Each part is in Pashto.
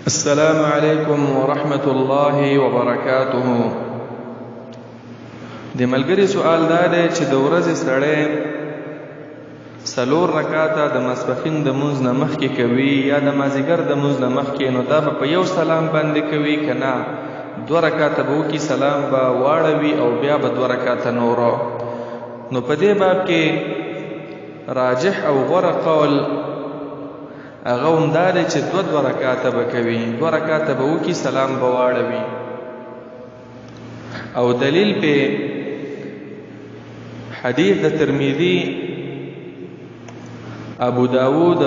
السلام علیکم ورحمت الله وبرکاته. د ملګری سوال دا دی چې د ورځې سړی 4 رکعاته د ماسپښین د مونځ نه مخکې کوي یا د مازدیګر د مونځ نه مخکې، نو دا به په یو سلام باندې کوي که نه 2 رکعاته به وکړي، سلام به واړوي او بیا به 2 رکعاته نورو. نو په دې باب کې راجح او غوره قول هغه هم دا دی چې 2 رکعاته به کوي، 2 رکعاته به وکړي، سلام به واړوي. او دلیل په حدیث د ترمذی، ابو داود،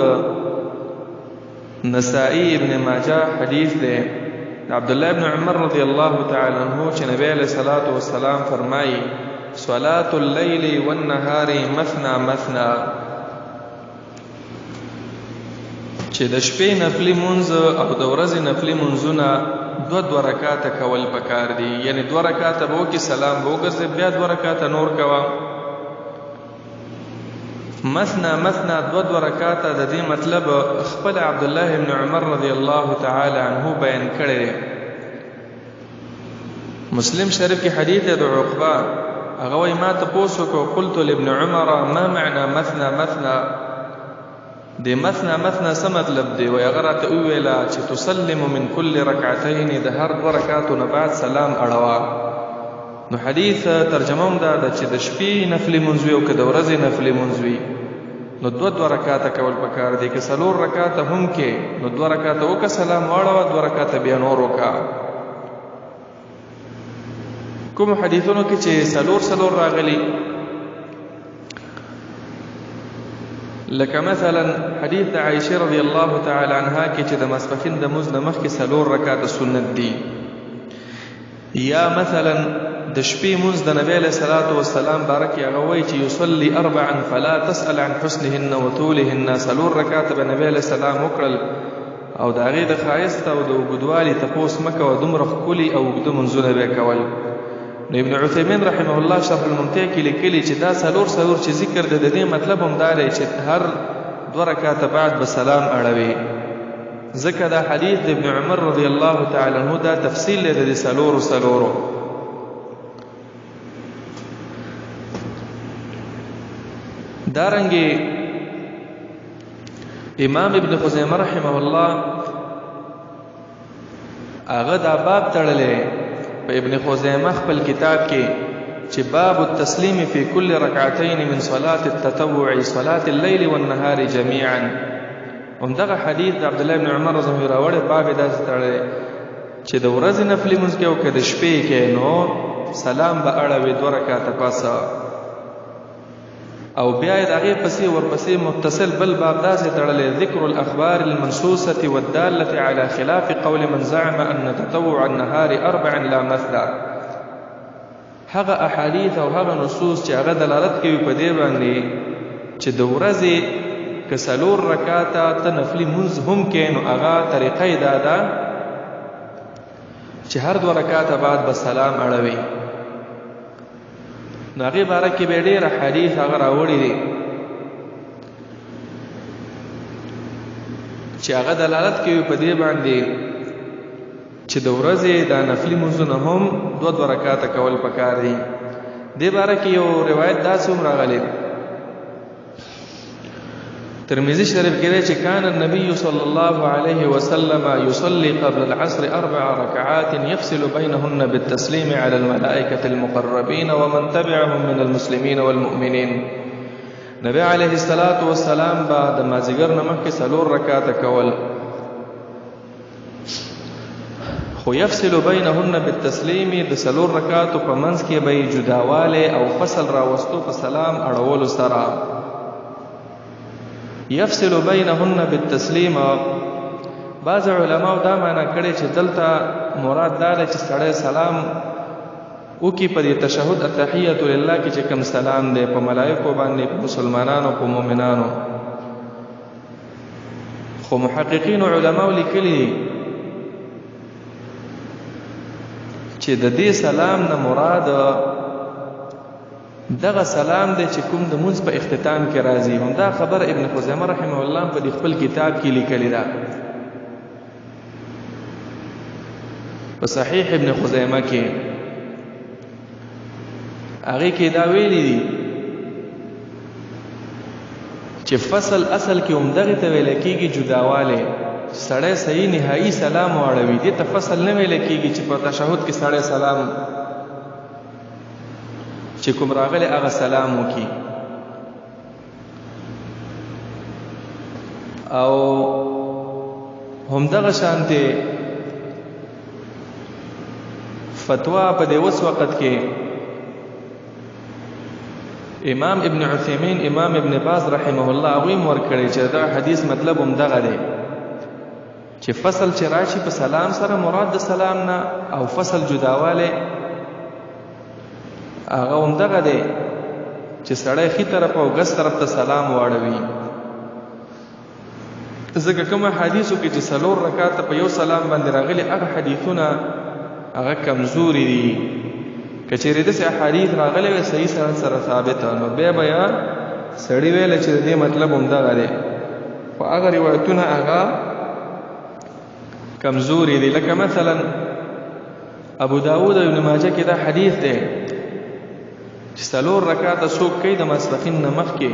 نسائی، ابن ماجه حدیث دی عبد الله ابن عمر رضی الله تعالی عنہ چې نبی علیہ الصلوۃ والسلام فرمایي صلاة الليل والنهار مثنى مثنى، چې د شپې نفلی مونځ او د ورځې نفلی مونځونه 2 رکعاته کول پکار دي. یعنی 2 رکعاته به وکړي، سلام به وګرځي، بیا 2 رکعاته نور کوه. مثنى مثنى 2 رکعاته د دې مطلب خپل عبد الله ابن عمر رضی الله تعالی عنہ بیان کړی. مسلم شریف کې حدیث د عقبہ، هغه وایي ما تپوس وکړو قلت لابن عمر ما معنى مثنى مثنى، د مثنى مثنى څه مطلب دی؟ وایي هغه راته وویله چې تسلم من كل رکعتین، د هر 2 رکعاتو نه بعد سلام اړوه. نو حدیث ترجمه هم دا ده چې د شپې نفلي مونځ وي او که د ورځې نفلي مونځ وي نو 2 رکعاته کول پکار دي. که 4 رکعاته هم کې نو 2 رکعاته وکړه، سلام واړوه، 2 رکعاته بیا نور وکړه. کوم حدیثونو کې چې 4 راغلي، لکه مثلا حدیث د عائشه رضی الله تعالی عنها کې چې د ماسپښین د مونځ نه مخکې 4 رکعاته سنت دي، یا مثلا د شپې مونځ د نبی علیہ الصلوۃ والسلام بارک هغه وایي چې یصلی 4 فلا تسأل عن حسنهن وطولهن، 4 رکعاته به نبی علیہ السلام وکړل او د هغې د ښایست او د اوږدوالي تپوس مه کوه، دومره ښکلي او اوږده مونځونه به کول. نو ابن عثیمین رحمه الله شرح الممتع کې لیکلي چې دا 4 چې ذکر د دې مطلب هم دا دی چې هر 2 رکعاته بعد به سلام اړوي. ځکه دا حدیث د ابن عمر رضی الله تعالی عنہ دا تفصیل دی د 4. دارنګه امام ابن خزیمه رحمه الله هغه دا باب تړلې په ابن خزیمه خپل کتاب کې چې باب التسلیم فی کل رکعتین من صلاة التطوع صلاة الليل والنهار جميعا. همدغه حدیث د عبد الله ابن عمر رضی الله عنه باب داسې تړلې چې د ورځې نفلي مونځ کې او که د شپې کې نو سلام به اړوي 2 رکعاته پاسه، او بیا د هغې پسې ورپسې متصل بل باب داسې تړلی ذکر الاخبار المنصوصة والدالة على خلاف قول من زعم ان تطوع النهار 4 لا مثلا. هغه احادیث او هغه نصوص چې هغه دلالت کوي په دې باندې چې د ورځې که 4 رکعاته ته نفلي مونځ هم کې نو هغه طریقه یې دا ده چې هر 2 رکعاته بعد به سلام اړوي. نو هغې باره کې به ډېر حدیث هغه راوړي دي چې هغه دلالت کوي په دې باندې چې د ورځې دا نفلي مونځونه هم 2 رکعاته کول پکار دي. دې باره کې یو روایت داسې هم راغلی ترمذی شریف کې دی چې کان النبي صلی الله علیه وسلم يصلي قبل العصر 4 ركعات يفصل بينهن بالتسليم على الملائكة المقربين ومن تبعهم من المسلمين والمؤمنين. نبی علیه الصلاة والسلام بعد مازدیګر نه مخکې 4 رکعاته کول، خو يفصل بينهن بالتسليم د 4 رکعاتو په منځ کې به جداواله او فصل راوستو په سلام اړولو سره. یفصل بینهن بالتسلیم، بعض علماء دا معنا کړي چې دلته مراد دا دی چې سړی سلام وکي په دې تشهد التحیة لله کې چې کوم سلام دی په ملائکو باندې، په مسلمانانو، په مؤمنانو. خو محققین علماء لیکلي چې د دې سلام نه مراد دغه سلام دی چې کوم د مونځ په اختتام کې راځي. همدا خبر ابن خزیمه رحمه الله په خپل کتاب کې لیکلی ده په صحیح ابن خزیمه کې هغه کې دا ویلي دي چې فصل اصل کې عمدغه ته ویل کېږي جداواله سړی صحیح نهایی سلام واړوي دې ته فصل نه ویل کېږي چې په تشهود کې سړی سلام چې کوم راغلی هغه سلام وکړي او همدغه شانته فتوا په دې وس وخت کې امام ابن عثیمین امام ابن باز رحمه الله ویم ورکړي چې دا حدیث مطلب همدغه دی چې فصل چې راشي په سلام سره مراد د سلام نه او فصل جداواله هغه همدغه دی چې سړی خي طرف او ګس طرف ته سلام واړوي ځکه کوم حدیثو کې چې څلور رکعات په یو سلام باندې راغلي هغه حدیثونه هغه کمزوري دي کچېرې د احادیث راغلي وي صحیح سره ثابت نو بیا سړی ویل چې دې مطلب همدغه دی او هغه روایتونه هغه کمزوري دي لکه مثلا ابو داود او ابن ماجه کې دا حدیث دی چې څلور رکعات څوک کوي د ماسپښین نه مخکې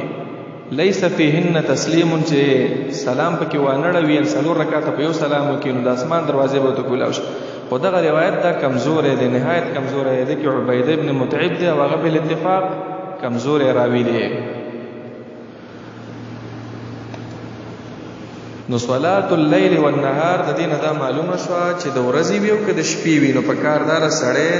ليس فيهن تسليم چې سلام پکې وانړوي څلور رکعات په یو سلام وکړي نو د اسمان دروازې به ته کولاو شي خو دغه روایت دا کمزور دی نهایت کمزور دی کې عبیده ابن متعب دی او هغه په اتفاق کمزور راوی دی نو صلات الليل والنهار د دینه دا معلومه شو چې د ورځې ویو کې د شپې وی نو په کاردار سړی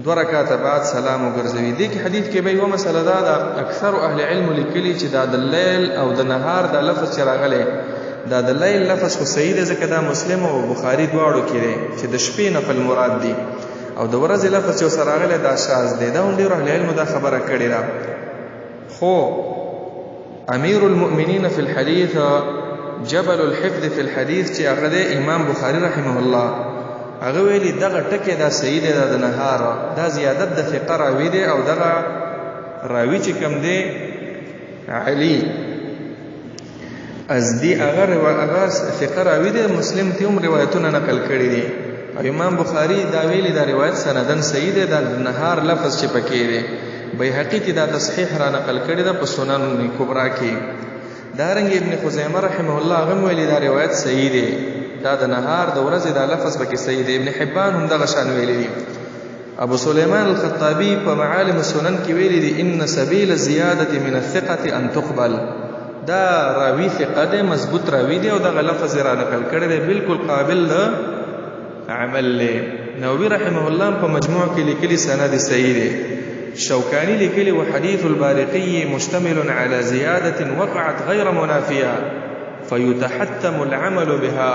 دو رکعات بعد سلام وګرځوي دي کې حدیث کې به یو مسله دا اکثر اهل علم لیکلي چې دا د لیل او د نهار د لفظ چې راغلی دا د لیل لفظ خو صحیح دی ځکه دا مسلم او بخاری دواړو کې دی چې د شپې نفل مراد دی او د ورځې لفظ چې سره راغلی دا شاذ دی دا هم ډېر اهل علم دا خبره کړې ده خو امیر المؤمنین فی الحديث جبل الحفظ فی الحديث چې هغه د امام بخاری رحمه الله هغه ویلي دغه ټکی دا صحیح دی د نهار دا زیادت د ثقه راوی دی او دغه راوی چې کم دی علی ازدی هغه ثقه راوی دی مسلم ته هم روایتونه نقل کړي دي او امام بخاری دا ویلي دا روایت سندن صحیح دی د نهار لفظ چې پکې دی بیهقی ته دا تصحیح را نقل کړي ده په سنن کبرا کې دارنګ ابن خزیمه رحمه الله هغه ویلي دا روایت صحیح دی دا د نهار د ورځې دا لفظ پکې صحیح دی ابن حبان هم دغه شان ویلي دي ابو سليمان الخطابي په معالم السنن کې ویلي دي ان سبيل الزياده من الثقه ان تقبل دا راوی ثقه دی مضبوط راوی دی او دغه لفظ را نقل کړي دی بالکل قابل عمل له نووي رحمه الله په مجموع کې لیکلي سند صحیح دی شوکانی لیکلی وحديث البارقي مشتمل على زيادة وقعت غير منافية فيتحتم العمل بها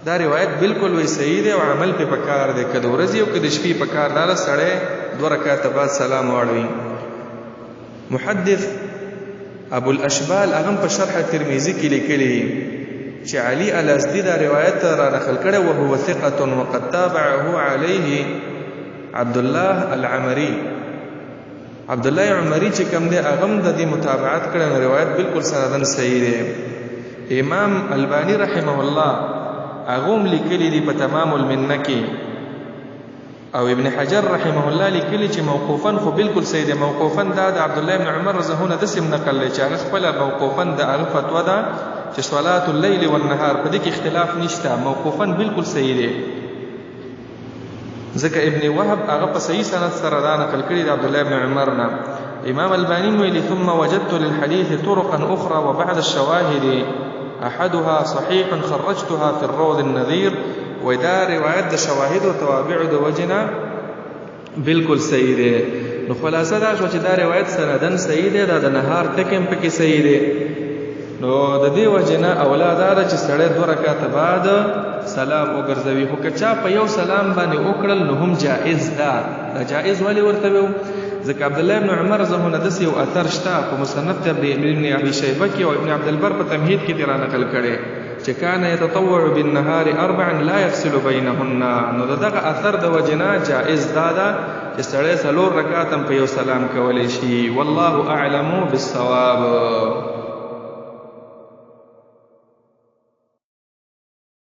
دا روایت بالکل وی صحیح دی او عمل په پکار دی کله ورځي او کله شپې پکار دار سره دو رکعات بعد سلام واړوي محدث ابو الاشبال اغم په شرح ترمذی کې لیکلی چې علي الازدی دا روایت را نقل کړي او هو ثقه وقد تابعه عليه عبد الله العمري عبد الله عمري چې کوم دی اغم د دې متابعت کړي روایت بالکل سندن صحیح دی امام الباني رحمه الله اغم لیکلی دی په تمام المنه کې او ابن حجر رحمه الله لیکلی چې موقوفا خو بالکل صحیح دی موقوفا دا د عبد الله بن عمر رضی دسم نقل لري چې هغه خپل موقوفا د هغه فتوا ده چې صلات الليل والنهار په دې کې اختلاف نشته موقوفا بالکل صحیح دی ځکه ابن وهب هغه په صحیح سند سره دا نقل کړی د عبد الله بن عمر نه امام الباني ویلي ثم وجدت للحديث طرقا اخرى وبعد الشواهد احدها صحيح خرجتها في الروض النذير ودا روایت د شواهد او توابع د وجنا بالکل صحیح دی نو خلاصه دا شو چې دا روایت سندن صحیح دی دا د نهار تکم پکې صحیح دی نو د دې وجنا اولادار چې سړی دوه رکعات بعد سلام وګرځوي خو کچا په یو سلام باندې وکړل نو هم جائز ده دا جائز ولی ورته وو ځکه عبد الله بن عمر زمونه دسی او اثر شته په مصنف ابن ابي شيبه کې او ابن عبد البر په تمهید کې تیر نقل کړي چې کان يتطوع بالنهار اربعا لا يفصل بينهن نو دغه اثر د وجنا جائز ده چې سړی څلور رکعات په یو سلام کولای شي والله اعلم بالصواب